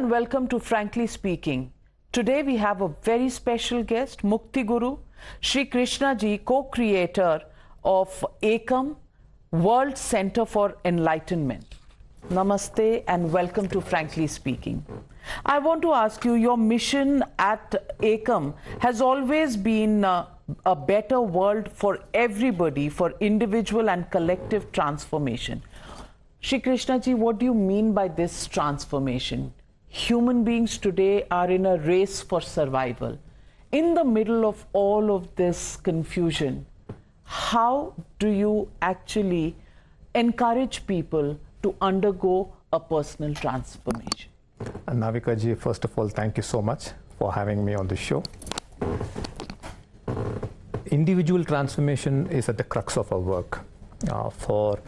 and welcome to Frankly Speaking. Today we have a very special guest, Mukti Guru Sri Krishnaji, co-creator of ECOM, World Center for Enlightenment. Namaste and welcome to Frankly Speaking. I want to ask you, your mission at ECOM has always been a better world for everybody, for individual and collective transformation. Sri Krishnaji, what do you mean by this transformation? Human beings today are in a race for survival. In the middle of all of this confusion, how do you actually encourage people to undergo a personal transformation? Navika ji, first of all, thank you so much for having me on the show. Individual transformation is at the crux of our work. For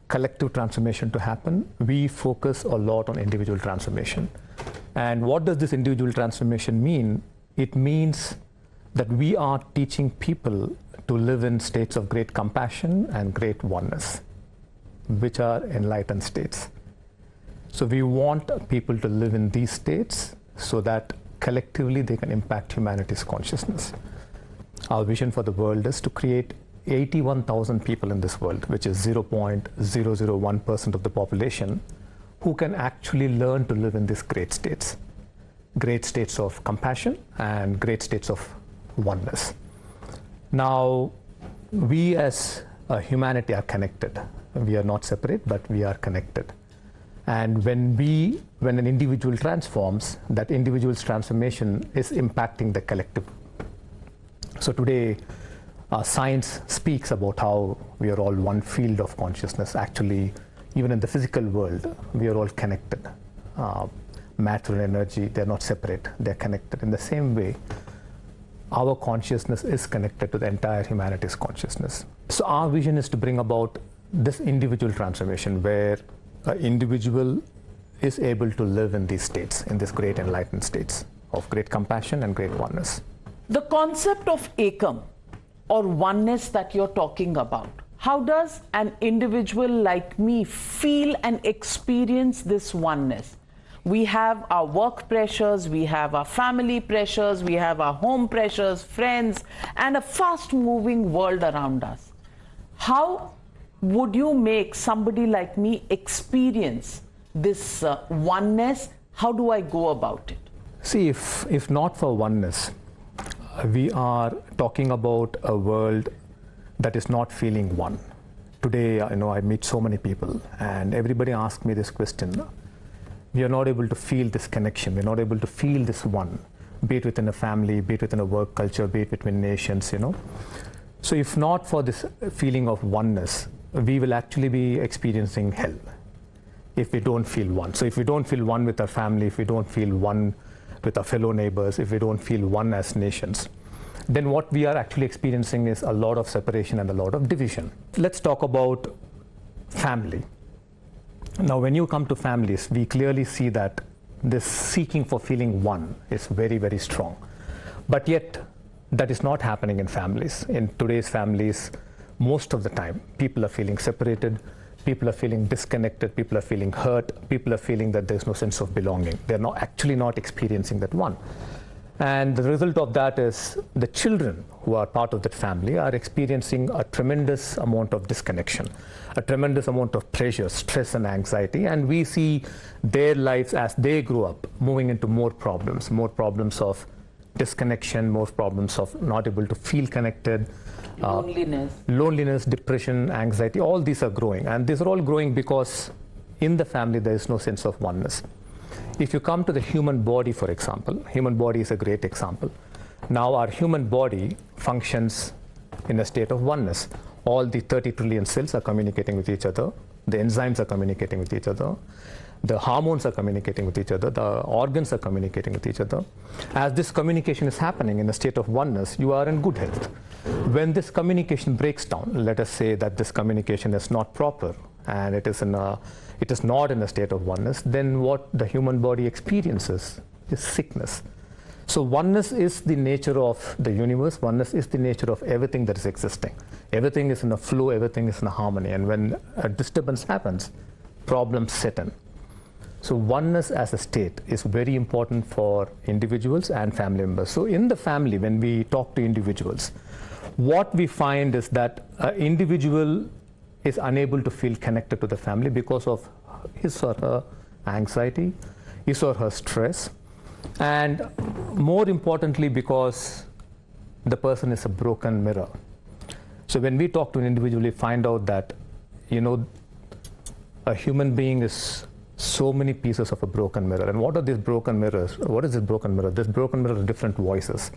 collective transformation to happen, we focus a lot on individual transformation. And what does this individual transformation mean? It means that we are teaching people to live in states of great compassion and great oneness, which are enlightened states. So we want people to live in these states so that collectively they can impact humanity's consciousness. Our vision for the world is to create 81,000 people in this world, which is 0.001% of the population, who can actually learn to live in these great states of compassion and great states of oneness. Now, we as humanity are connected. We are not separate, but we are connected. And when an individual transforms, that individual's transformation is impacting the collective. So today, science speaks about how we are all one field of consciousness. Actually, even in the physical world, we are all connected. Matter and energy, they're not separate, they're connected. In the same way, our consciousness is connected to the entire humanity's consciousness. So our vision is to bring about this individual transformation where an individual is able to live in these states, in these great enlightened states of great compassion and great oneness. The concept of ECOM, or oneness that you're talking about, how does an individual like me feel and experience this oneness? We have our work pressures, we have our family pressures, we have our home pressures, friends, and a fast-moving world around us. How would you make somebody like me experience this oneness? How do I go about it? See, if not for oneness, we are talking about a world that is not feeling one. Today, I meet so many people, and everybody asks me this question. We are not able to feel this connection. We're not able to feel this one, be it within a family, be it within a work culture, be it between nations, So if not for this feeling of oneness, we will actually be experiencing hell if we don't feel one. So if we don't feel one with our family, if we don't feel one with our fellow neighbors, if we don't feel one as nations, then what we are actually experiencing is a lot of separation and a lot of division. Let's talk about family. Now, when you come to families, we clearly see that this seeking for feeling one is very, very strong. But yet, that is not happening in families. In today's families, most of the time, people are feeling separated, people are feeling disconnected, people are feeling hurt, people are feeling that there's no sense of belonging. They're actually not experiencing that one. And the result of that is the children who are part of that family are experiencing a tremendous amount of disconnection, a tremendous amount of pressure, stress and anxiety. And we see their lives as they grow up moving into more problems of disconnection, more problems of not able to feel connected. Loneliness, depression, anxiety, all these are growing. And these are all growing because in the family there is no sense of oneness. If you come to the human body, for example, human body is a great example. Now our human body functions in a state of oneness. All the 30 trillion cells are communicating with each other. The enzymes are communicating with each other. The hormones are communicating with each other. The organs are communicating with each other. As this communication is happening in a state of oneness, you are in good health. When this communication breaks down, let us say that this communication is not proper and it is not in a state of oneness, then what the human body experiences is sickness. So oneness is the nature of the universe. Oneness is the nature of everything that is existing. Everything is in a flow, everything is in a harmony. And when a disturbance happens, problems set in. So oneness as a state is very important for individuals and family members. So in the family, when we talk to individuals, what we find is that an individual is unable to feel connected to the family because of his or her anxiety, his or her stress, and more importantly because the person is a broken mirror. So when we talk to an individual, we find out that, a human being is so many pieces of a broken mirror. And what are these broken mirrors? What is this broken mirror? This broken mirror is different voices.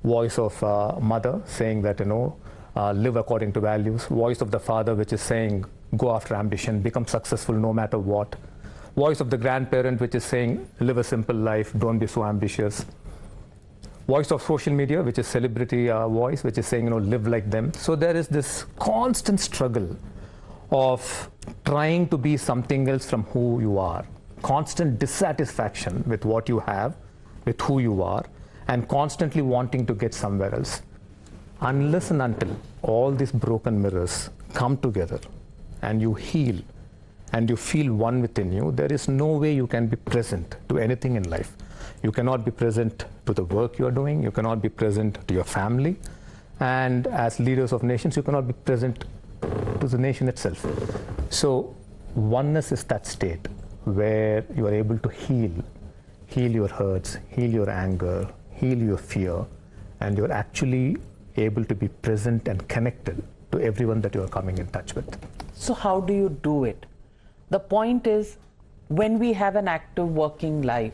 Voice of mother saying that, live according to values. Voice of the father which is saying, go after ambition, become successful no matter what. Voice of the grandparent which is saying, live a simple life, don't be so ambitious. Voice of social media, which is celebrity voice, which is saying, live like them. So there is this constant struggle of trying to be something else from who you are, constant dissatisfaction with what you have, with who you are, and constantly wanting to get somewhere else. Unless and until all these broken mirrors come together and you heal and you feel one within you, there is no way you can be present to anything in life. You cannot be present to the work you are doing, you cannot be present to your family, and as leaders of nations, you cannot be present to the nation itself. So oneness is that state where you are able to heal your hurts, heal your anger, heal your fear, and you're actually able to be present and connected to everyone that you're coming in touch with. So how do you do it? The point is, when we have an active working life,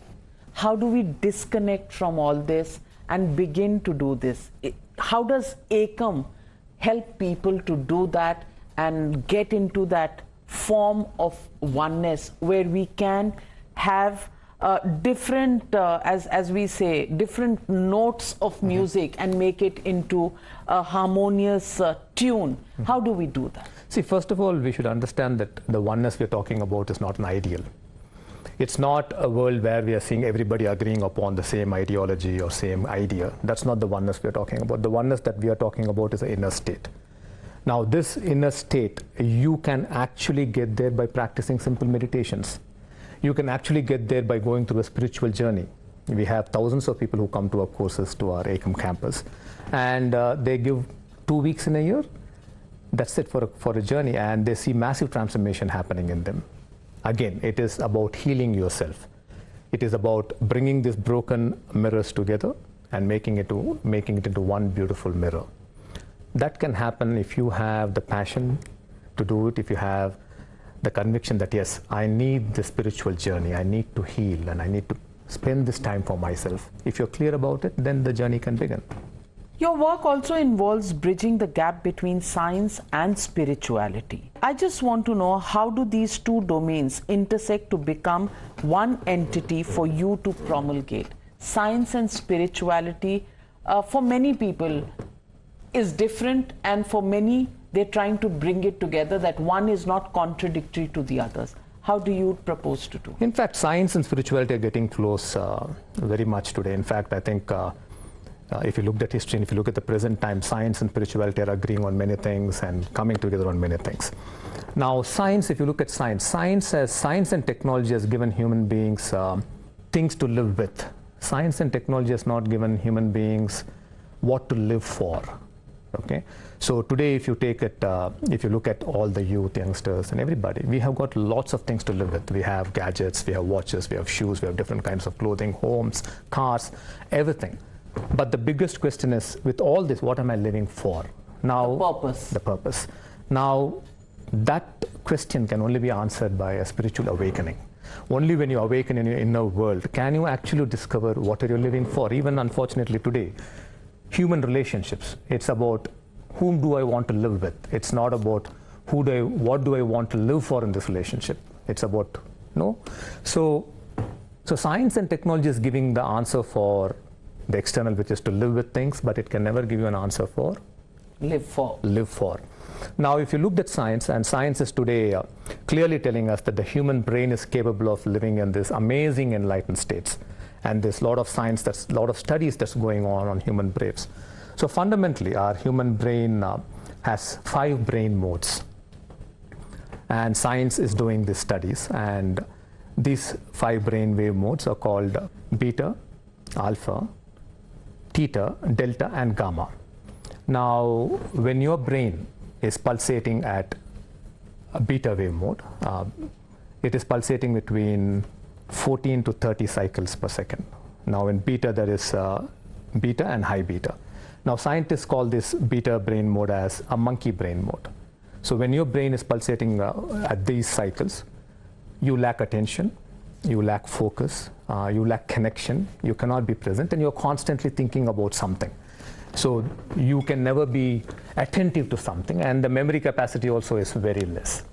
how do we disconnect from all this and begin to do this? How does ACOM help people to do that and get into that form of oneness where we can have different, as we say, different notes of music and make it into a harmonious tune? How do we do that? See, first of all, we should understand that the oneness we're talking about is not an ideal. It's not a world where we are seeing everybody agreeing upon the same ideology or same idea. That's not the oneness we're talking about. The oneness that we are talking about is an inner state. Now, this inner state, you can actually get there by practicing simple meditations. You can actually get there by going through a spiritual journey. We have thousands of people who come to our courses, to our ACOM campus, and they give 2 weeks in a year. That's it for a journey, and they see massive transformation happening in them. Again, it is about healing yourself. It is about bringing these broken mirrors together and making it into one beautiful mirror. That can happen if you have the passion to do it, if you have the conviction that, yes, I need the spiritual journey, I need to heal, and I need to spend this time for myself. If you're clear about it, then the journey can begin. Your work also involves bridging the gap between science and spirituality. I just want to know, how do these two domains intersect to become one entity for you to promulgate? Science and spirituality, for many people, is different, and for many, they're trying to bring it together, that one is not contradictory to the others. How do you propose to do? In fact, science and spirituality are getting close very much today. In fact, I think if you look at history and if you look at the present time, science and spirituality are agreeing on many things and coming together on many things. Now, science, if you look at science and technology has given human beings things to live with. Science and technology has not given human beings what to live for. Okay, so today, if you look at all the youth, youngsters, and everybody, we have got lots of things to live with. We have gadgets, we have watches, we have shoes, we have different kinds of clothing, homes, cars, everything. But the biggest question is, with all this, what am I living for? Now, the purpose. Now, that question can only be answered by a spiritual awakening. Only when you awaken in your inner world can you actually discover what are you living for. Even unfortunately today, human relationships, it's about whom do I want to live with. It's not about what do I want to live for in this relationship. It's about, So science and technology is giving the answer for the external, which is to live with things, but it can never give you an answer for live for. Now, if you looked at science, and science is today clearly telling us that the human brain is capable of living in this amazing enlightened states. And there's a lot of science, a lot of studies that's going on human brains. So fundamentally, our human brain has 5 brain modes. And science is doing these studies. And These 5 brain wave modes are called beta, alpha, theta, delta, and gamma. Now, when your brain is pulsating at a beta wave mode, it is pulsating between 14 to 30 cycles per second. Now, in beta, there is beta and high beta. Now, scientists call this beta brain mode as a monkey brain mode. So, when your brain is pulsating at these cycles, you lack attention, you lack focus, you lack connection, you cannot be present, and you're constantly thinking about something. So you can never be attentive to something, and the memory capacity also is very less.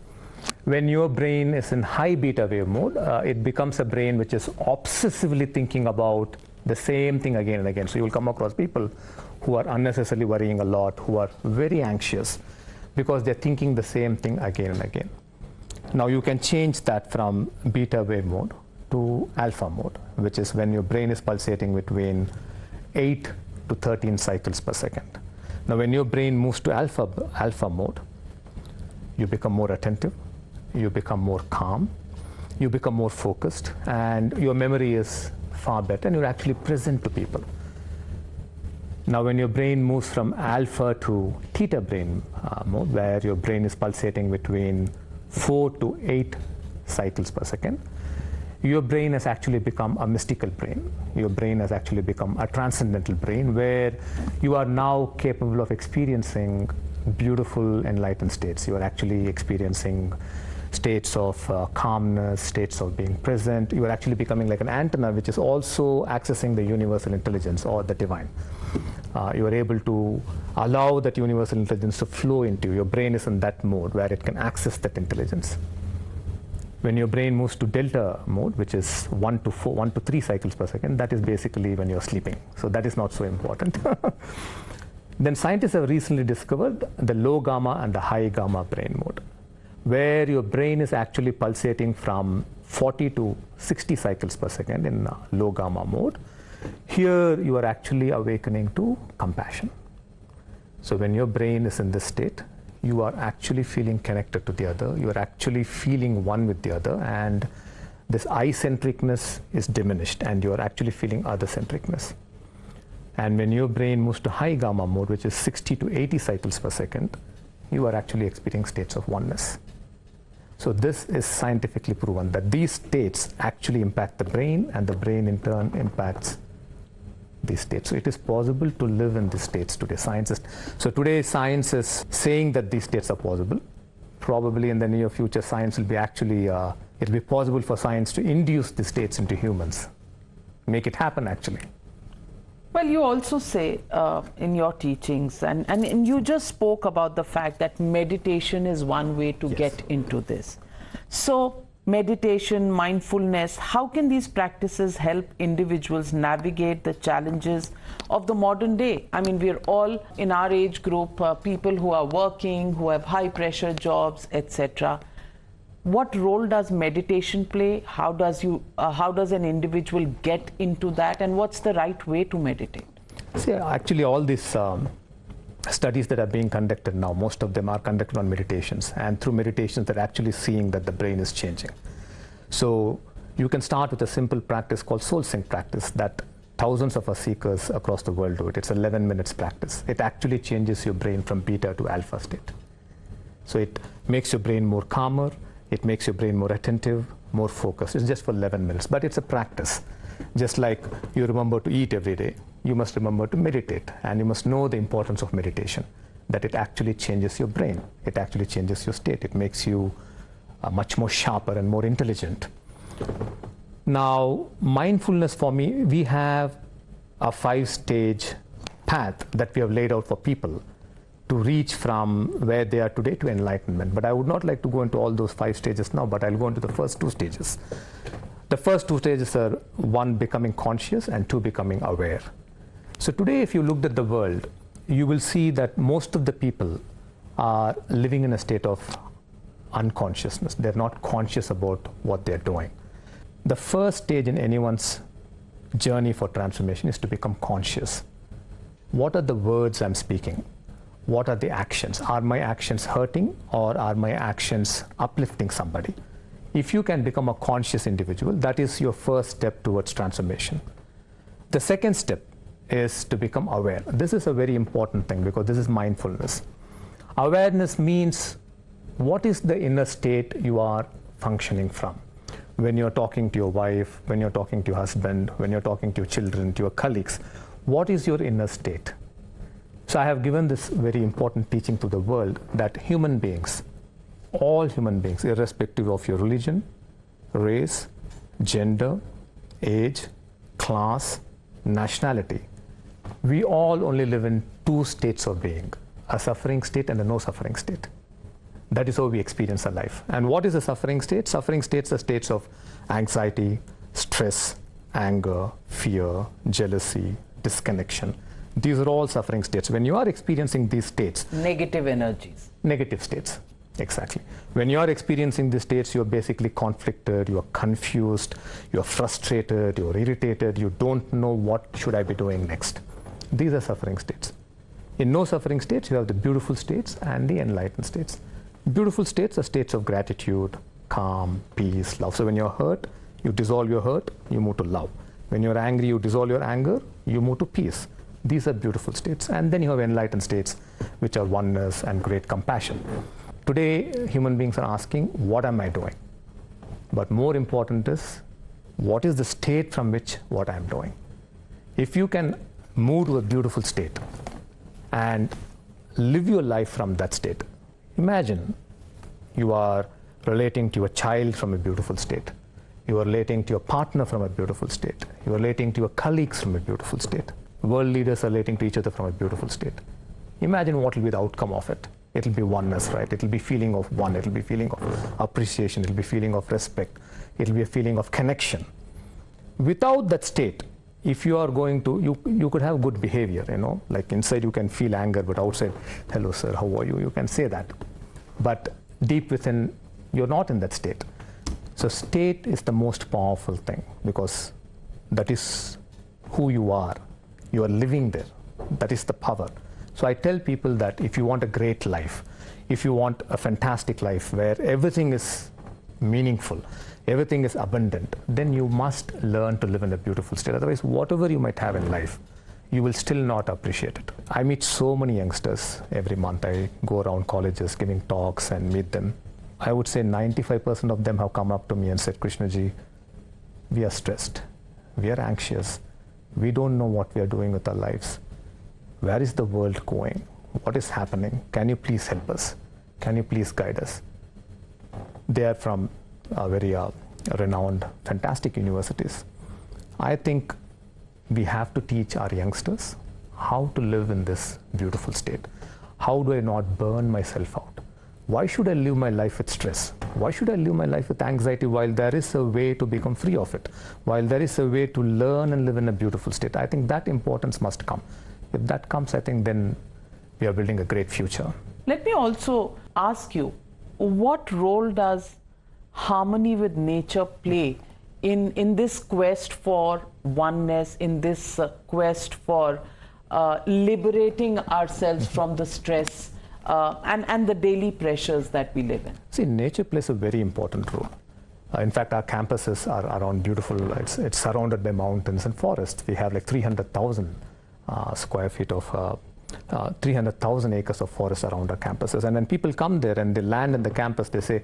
When your brain is in high beta wave mode, it becomes a brain which is obsessively thinking about the same thing again and again. So you will come across people who are unnecessarily worrying a lot, who are very anxious because they're thinking the same thing again and again. Now you can change that from beta wave mode to alpha mode, which is when your brain is pulsating between 8 to 13 cycles per second. Now when your brain moves to alpha mode, you become more attentive, you become more calm, you become more focused, and your memory is far better, and you're actually present to people. Now when your brain moves from alpha to theta brain mode, where your brain is pulsating between 4 to 8 cycles per second, your brain has actually become a mystical brain. Your brain has actually become a transcendental brain, where you are now capable of experiencing beautiful enlightened states. You are actually experiencing states of calmness, states of being present. You are actually becoming like an antenna which is also accessing the universal intelligence or the divine. You are able to allow that universal intelligence to flow into you. Your brain is in that mode where it can access that intelligence. When your brain moves to delta mode, which is 1 to 3 cycles per second, that is basically when you're sleeping. So that is not so important. Then scientists have recently discovered the low gamma and the high gamma brain mode, where your brain is actually pulsating from 40 to 60 cycles per second in low gamma mode. Here you are actually awakening to compassion. So when your brain is in this state, you are actually feeling connected to the other, you are actually feeling one with the other, and this I-centricness is diminished, and you are actually feeling other-centricness. And when your brain moves to high gamma mode, which is 60 to 80 cycles per second, you are actually experiencing states of oneness. So this is scientifically proven that these states actually impact the brain, and the brain in turn impacts these states. So it is possible to live in these states today. So today science is saying that these states are possible. Probably in the near future, science will be actually, it'll be possible for science to induce these states into humans. Make it happen actually. Well, you also say in your teachings, and you just spoke about the fact that meditation is one way to get into this. So meditation, mindfulness, how can these practices help individuals navigate the challenges of the modern day? I mean, we're all in our age group, people who are working, who have high pressure jobs, etc. What role does meditation play? How does an individual get into that, and what's the right way to meditate? See, actually all these studies that are being conducted now, most of them are conducted on meditations, and through meditations they're actually seeing that the brain is changing. So you can start with a simple practice called soul sync practice that thousands of us seekers across the world do it. It's 11 minutes practice. It actually changes your brain from beta to alpha state. So it makes your brain more calmer, it makes your brain more attentive, more focused. It's just for 11 minutes, but it's a practice. Just like you remember to eat every day, you must remember to meditate, and you must know the importance of meditation, that it actually changes your brain, it actually changes your state, it makes you much more sharper and more intelligent. Now, mindfulness, for me, we have a 5-stage path that we have laid out for people to reach from where they are today to enlightenment. But I would not like to go into all those 5 stages now, but I'll go into the first 2 stages. The first 2 stages are 1, becoming conscious, and 2, becoming aware. So today, if you looked at the world, you will see that most of the people are living in a state of unconsciousness. They're not conscious about what they're doing. The first stage in anyone's journey for transformation is to become conscious. What are the words I'm speaking? What are the actions? Are my actions hurting, or are my actions uplifting somebody? If you can become a conscious individual, that is your first step towards transformation. The second step is to become aware. This is a very important thing because this is mindfulness. Awareness means what is the inner state you are functioning from. When you're talking to your wife, when you're talking to your husband, when you're talking to your children, to your colleagues, what is your inner state? So I have given this very important teaching to the world that human beings, all human beings, irrespective of your religion, race, gender, age, class, nationality, we all only live in two states of being, a suffering state and a no suffering state. That is how we experience our life. And what is a suffering state? Suffering states are states of anxiety, stress, anger, fear, jealousy, disconnection. These are all suffering states. When you are experiencing these states, negative energies. Negative states, exactly. When you are experiencing these states, you are basically conflicted, you are confused, you are frustrated, you are irritated, you don't know what should I be doing next. These are suffering states. In no suffering states, you have the beautiful states and the enlightened states. Beautiful states are states of gratitude, calm, peace, love. So when you're hurt, you dissolve your hurt, you move to love. When you're angry, you dissolve your anger, you move to peace. These are beautiful states. And then you have enlightened states, which are oneness and great compassion. Today, human beings are asking, what am I doing? But more important is, what is the state from which what I'm doing? If you can move to a beautiful state and live your life from that state, imagine you are relating to your child from a beautiful state. You are relating to your partner from a beautiful state. You are relating to your colleagues from a beautiful state. World leaders are relating to each other from a beautiful state. Imagine what will be the outcome of it. It will be oneness, right? It will be feeling of one. It will be feeling of appreciation. It will be feeling of respect. It will be a feeling of connection. Without that state, if you are going to, you could have good behavior, like inside you can feel anger, but outside, hello sir, how are you? You can say that. But deep within, you're not in that state. So state is the most powerful thing because that is who you are. You are living there. That is the power. So I tell people that if you want a great life, if you want a fantastic life where everything is meaningful, everything is abundant, then you must learn to live in a beautiful state. Otherwise, whatever you might have in life, you will still not appreciate it. I meet so many youngsters every month. I go around colleges giving talks and meet them. I would say 95% of them have come up to me and said, Krishnaji, we are stressed, we are anxious, we don't know what we are doing with our lives. Where is the world going? What is happening? Can you please help us? Can you please guide us? They are from very renowned, fantastic universities. I think we have to teach our youngsters how to live in this beautiful state. How do I not burn myself out? Why should I live my life with stress? Why should I live my life with anxiety while there is a way to become free of it? While there is a way to learn and live in a beautiful state? I think that importance must come. If that comes, I think then we are building a great future. Let me also ask you, what role does harmony with nature play in this quest for oneness, in this quest for liberating ourselves from the stress and the daily pressures that we live in? See, nature plays a very important role. In fact, our campuses are around beautiful, it's surrounded by mountains and forests. We have like 300,000 square feet of 300,000 acres of forest around our campuses. And when people come there and they land in the campus, they say,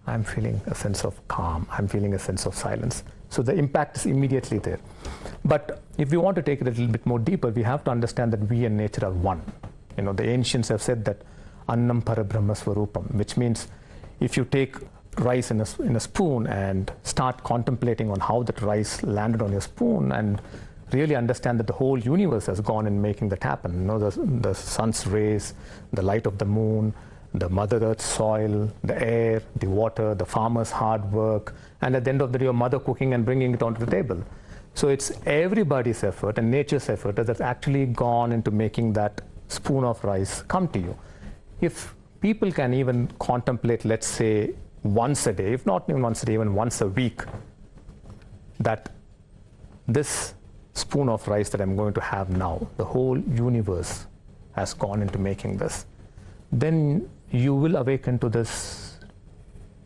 I'm feeling a sense of calm, I'm feeling a sense of silence. So the impact is immediately there. But if we want to take it a little bit more deeper, we have to understand that we and nature are one. The ancients have said that annam parabrahma swarupam, which means if you take rice in a spoon and start contemplating on how that rice landed on your spoon and really understand that the whole universe has gone in making that happen. The sun's rays, the light of the moon, the Mother Earth's soil, the air, the water, the farmer's hard work, and at the end of the day, your mother cooking and bringing it onto the table. So it's everybody's effort and nature's effort that's actually gone into making that spoon of rice come to you. If people can even contemplate, let's say, once a day, if not even once a day, even once a week, that this spoon of rice that I'm going to have now, the whole universe has gone into making this, then you will awaken to this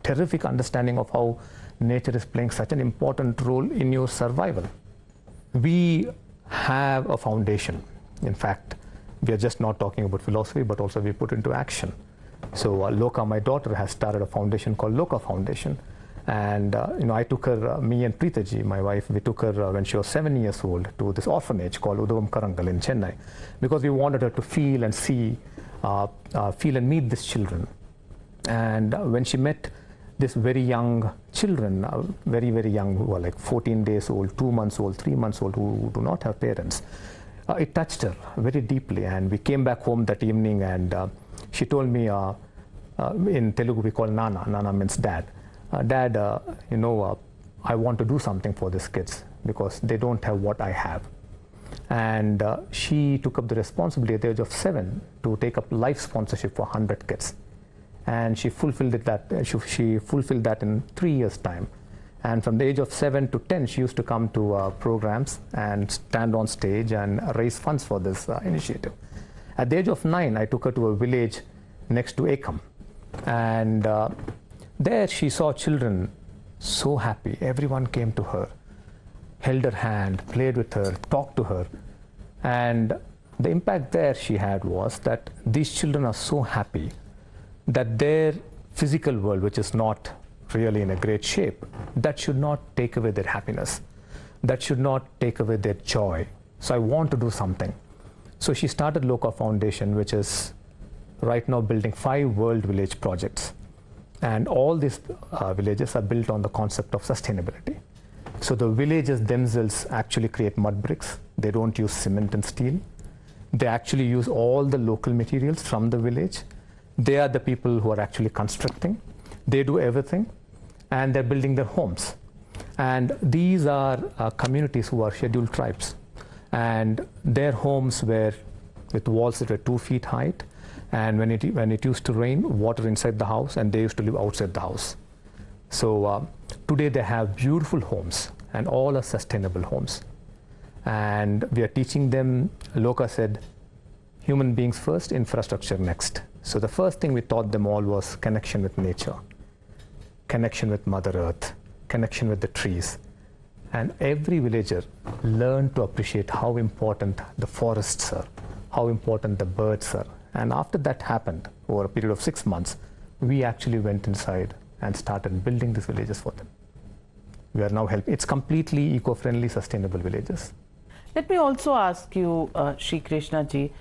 terrific understanding of how nature is playing such an important role in your survival. We have a foundation. In fact, we are just not talking about philosophy, but also we put into action. So Loka, my daughter, has started a foundation called Loka Foundation. And I took her, me and Preetaji, my wife, we took her when she was 7 years old to this orphanage called Udavam Karangal in Chennai, because we wanted her to feel and see, feel and meet these children. And when she met this very young children, very, very young, who are like 14 days old, 2 months old, 3 months old, who do not have parents, it touched her very deeply. And we came back home that evening, and she told me, in Telugu we call Nana, Nana means dad. Dad, I want to do something for these kids because they don't have what I have. And she took up the responsibility at the age of 7 to take up life sponsorship for 100 kids. And she fulfilled she fulfilled that in 3 years' time. And from the age of 7 to 10, she used to come to programs and stand on stage and raise funds for this initiative. At the age of 9, I took her to a village next to Ekam. And there she saw children so happy. Everyone came to her, held her hand, played with her, talked to her. And the impact there she had was that these children are so happy that their physical world, which is not really in a great shape, that should not take away their happiness. That should not take away their joy. So I want to do something. So she started Loka Foundation, which is right now building 5 World Village projects. And all these villages are built on the concept of sustainability. So the villages themselves actually create mud bricks. They don't use cement and steel. They actually use all the local materials from the village. They are the people who are actually constructing. They do everything, and they're building their homes. And these are communities who are scheduled tribes. And their homes were with walls that were 2 feet height. And when it used to rain, water inside the house, and they used to live outside the house. So today they have beautiful homes, and all are sustainable homes. And we are teaching them, Loka said, human beings first, infrastructure next. So the first thing we taught them all was connection with nature, connection with Mother Earth, connection with the trees. And every villager learned to appreciate how important the forests are, how important the birds are. And after that happened, over a period of 6 months, we actually went inside and started building these villages for them. We are now helping. It's completely eco-friendly, sustainable villages. Let me also ask you, Sri Krishnaji,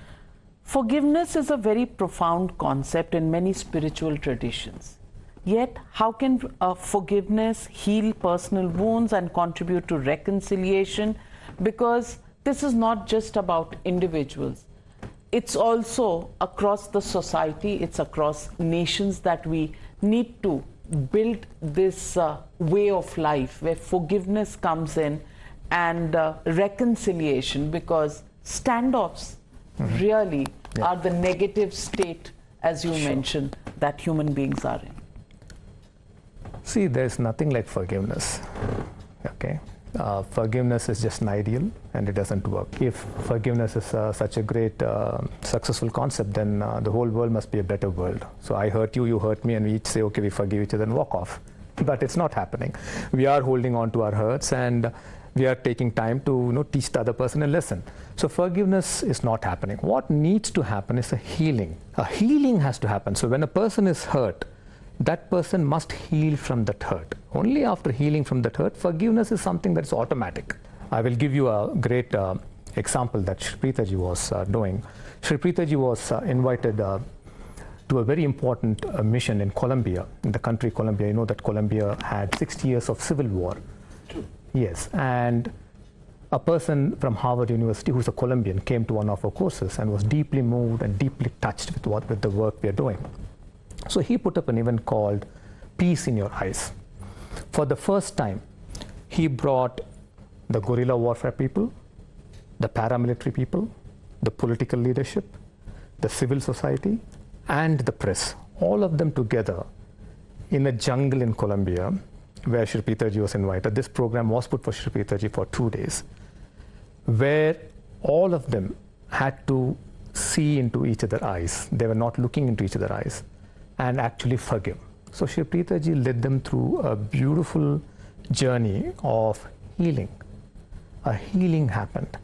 forgiveness is a very profound concept in many spiritual traditions. Yet, how can forgiveness heal personal wounds and contribute to reconciliation? Because this is not just about individuals. It's also across the society, it's across nations that we need to build this way of life where forgiveness comes in and reconciliation, because standoffs really are the negative state, as you mentioned, that human beings are in. See, there's nothing like forgiveness, okay? Forgiveness is just an ideal, and it doesn't work. If forgiveness is such a great, successful concept, then the whole world must be a better world. So I hurt you, you hurt me, and we each say, okay, we forgive each other and walk off. But it's not happening. We are holding on to our hurts, and we are taking time to teach the other person a lesson. So forgiveness is not happening. What needs to happen is a healing. A healing has to happen. So when a person is hurt, that person must heal from that hurt. Only after healing from that hurt, forgiveness is something that's automatic. I will give you a great example that Shri Preetaji was doing. Shri Preetaji was invited to a very important mission in Colombia, in the country Colombia. You know that Colombia had 60 years of civil war. True. Yes, and a person from Harvard University who's a Colombian came to one of our courses and was deeply moved and deeply touched with the work we are doing. So he put up an event called Peace in Your Eyes. For the first time, he brought the guerrilla warfare people, the paramilitary people, the political leadership, the civil society, and the press, all of them together in a jungle in Colombia where Shri Preetaji was invited. This program was put for Shri Preetaji for 2 days, where all of them had to see into each other's eyes. They were not looking into each other's eyes, and actually forgive. So Shri Pritaji led them through a beautiful journey of healing. A healing happened.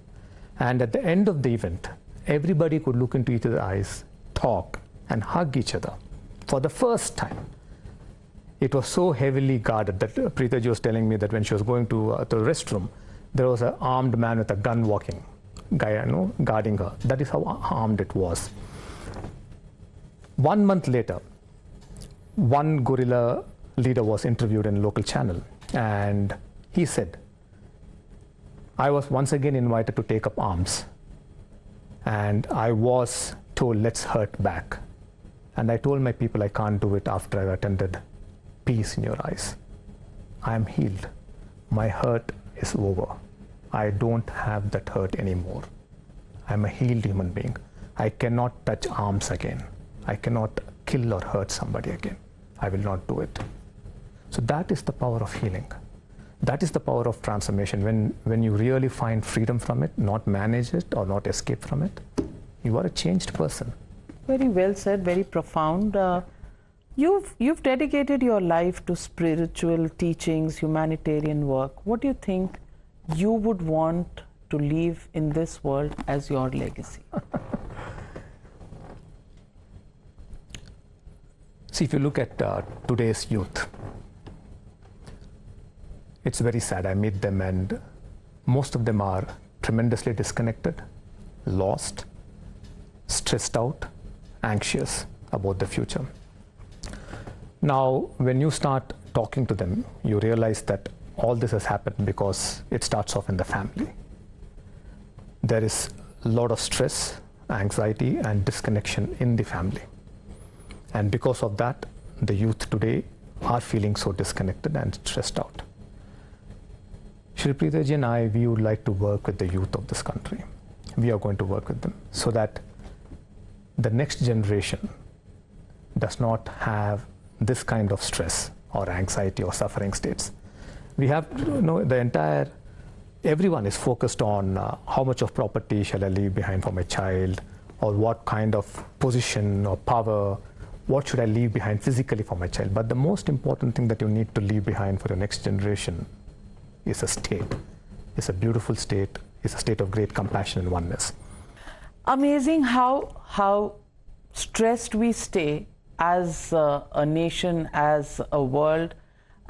And at the end of the event, everybody could look into each other's eyes, talk, and hug each other for the first time. It was so heavily guarded that Pritaji was telling me that when she was going to the restroom, there was an armed man with a gun walking, guarding her. That is how armed it was. 1 month later, one guerrilla leader was interviewed in a local channel, and he said, I was once again invited to take up arms, and I was told, let's hurt back. And I told my people I can't do it after I've attended peace in your eyes. I am healed. My hurt is over. I don't have that hurt anymore. I'm a healed human being. I cannot touch arms again. I cannot kill or hurt somebody again. I will not do it. So that is the power of healing. That is the power of transformation. When you really find freedom from it, not manage it or not escape from it, you are a changed person. Very well said, very profound. You've dedicated your life to spiritual teachings, humanitarian work. What do you think you would want to leave in this world as your legacy? See, if you look at today's youth, it's very sad. I meet them and most of them are tremendously disconnected, lost, stressed out, anxious about the future. Now, when you start talking to them, you realize that all this has happened because it starts off in the family. There is a lot of stress, anxiety, and disconnection in the family. And because of that, the youth today are feeling so disconnected and stressed out. Shri Pritaji and I, we would like to work with the youth of this country. We are going to work with them so that the next generation does not have this kind of stress or anxiety or suffering states. We have, everyone is focused on how much of property shall I leave behind for my child, or what kind of position or power, what should I leave behind physically for my child. But the most important thing that you need to leave behind for your next generation is a state. It's a beautiful state. It's a state of great compassion and oneness. Amazing how stressed we stay as a nation, as a world,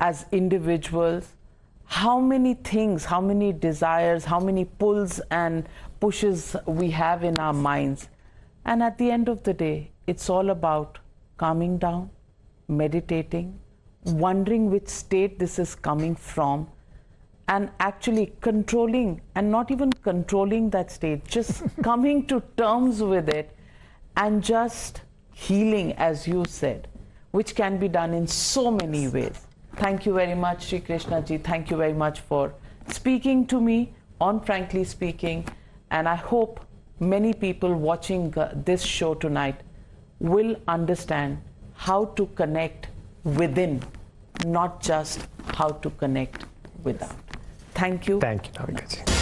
as individuals. How many things, how many desires, how many pulls and pushes we have in our minds. And at the end of the day, it's all about calming down, meditating, wondering which state this is coming from, and actually controlling, and not even controlling that state, just coming to terms with it and just healing, as you said, which can be done in so many ways. Thank you very much, Sri Krishnaji. Thank you very much for speaking to me on Frankly Speaking. And I hope many people watching this show tonight will understand how to connect within, not just how to connect without. Thank you. Thank you, Navika ji.